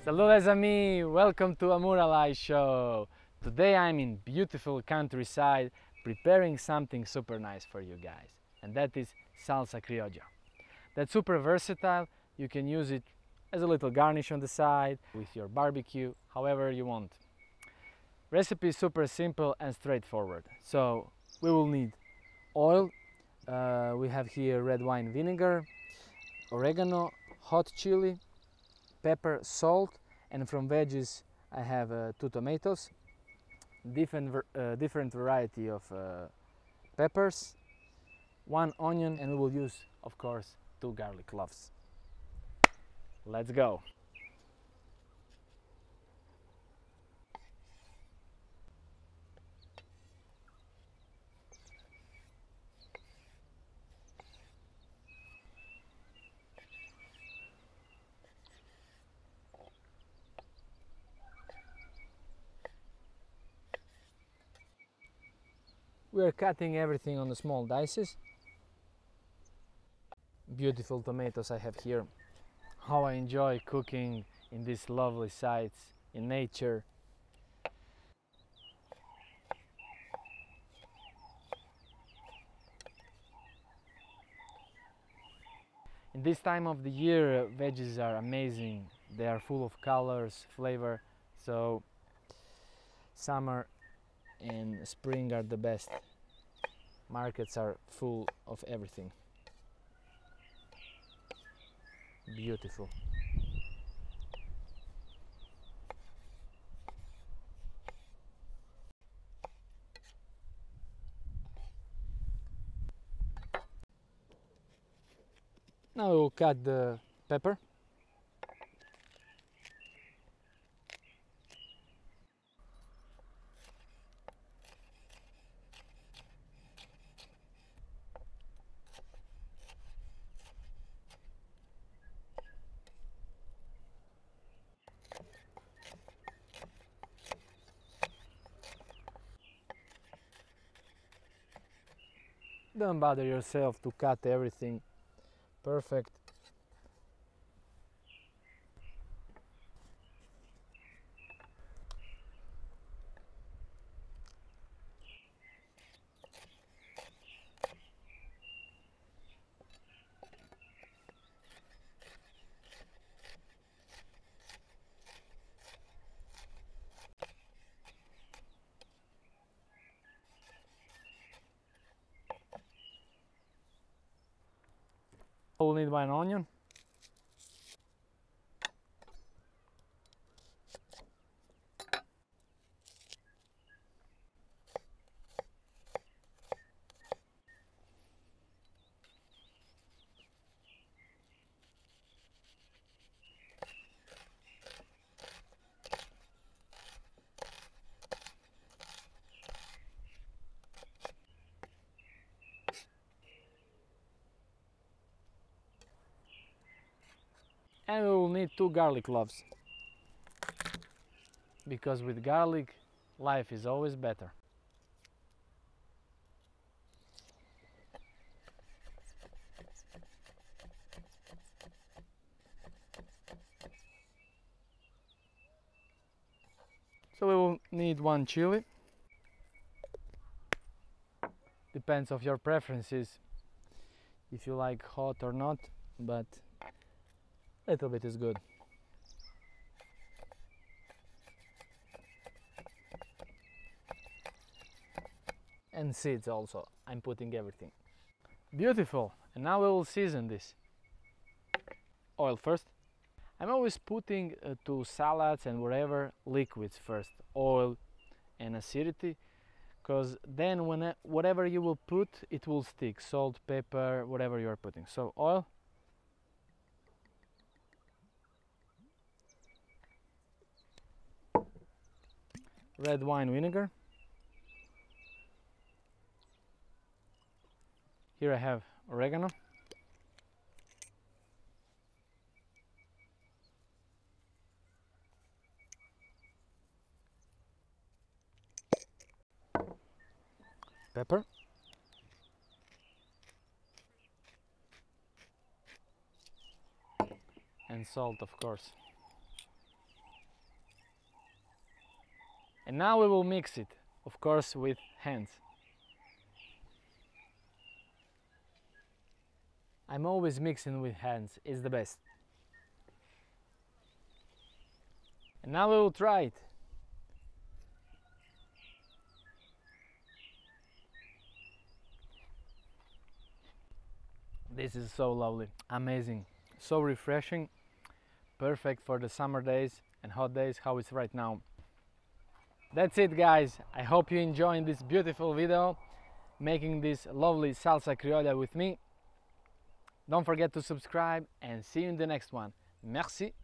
Salut les amis, welcome to Amouralail show. Today I'm in beautiful countryside preparing something super nice for you guys, and that is Salsa Criolla. That's super versatile. You can use it as a little garnish on the side with your barbecue, however you want. Recipe is super simple and straightforward. So we will need oil. We have here red wine vinegar, oregano, hot chili, pepper, salt, and from veggies I have 2 tomatoes, different variety of peppers, 1 onion, and we will use, of course, 2 garlic cloves. Let's go! We are cutting everything on the small dices. Beautiful tomatoes I have here. How I enjoy cooking in these lovely sites in nature. In this time of the year, veggies are amazing. They are full of colors, flavor, so summer and spring are the best. Markets are full of everything. Beautiful. Now we will cut the pepper. Don't bother yourself to cut everything perfect. We'll need 1 onion. And we will need 2 garlic cloves, because with garlic life is always better. So we will need 1 chili. Depends of your preferences, if you like hot or not, but a little bit is good. And seeds also, I'm putting everything. Beautiful, and now we will season this. Oil first. I'm always putting to salads and whatever liquids first, oil and acidity, because then whatever you will put, it will stick, salt, pepper, whatever you are putting. So oil. Red wine vinegar. Here I have oregano. Pepper. And salt, of course. And now we will mix it, of course, with hands. I'm always mixing with hands, it's the best. And now we will try it. This is so lovely, amazing, so refreshing, perfect for the summer days and hot days, how it's right now. That's it, guys. I hope you enjoyed this beautiful video, making this lovely salsa criolla with me. Don't forget to subscribe and see you in the next one. Merci.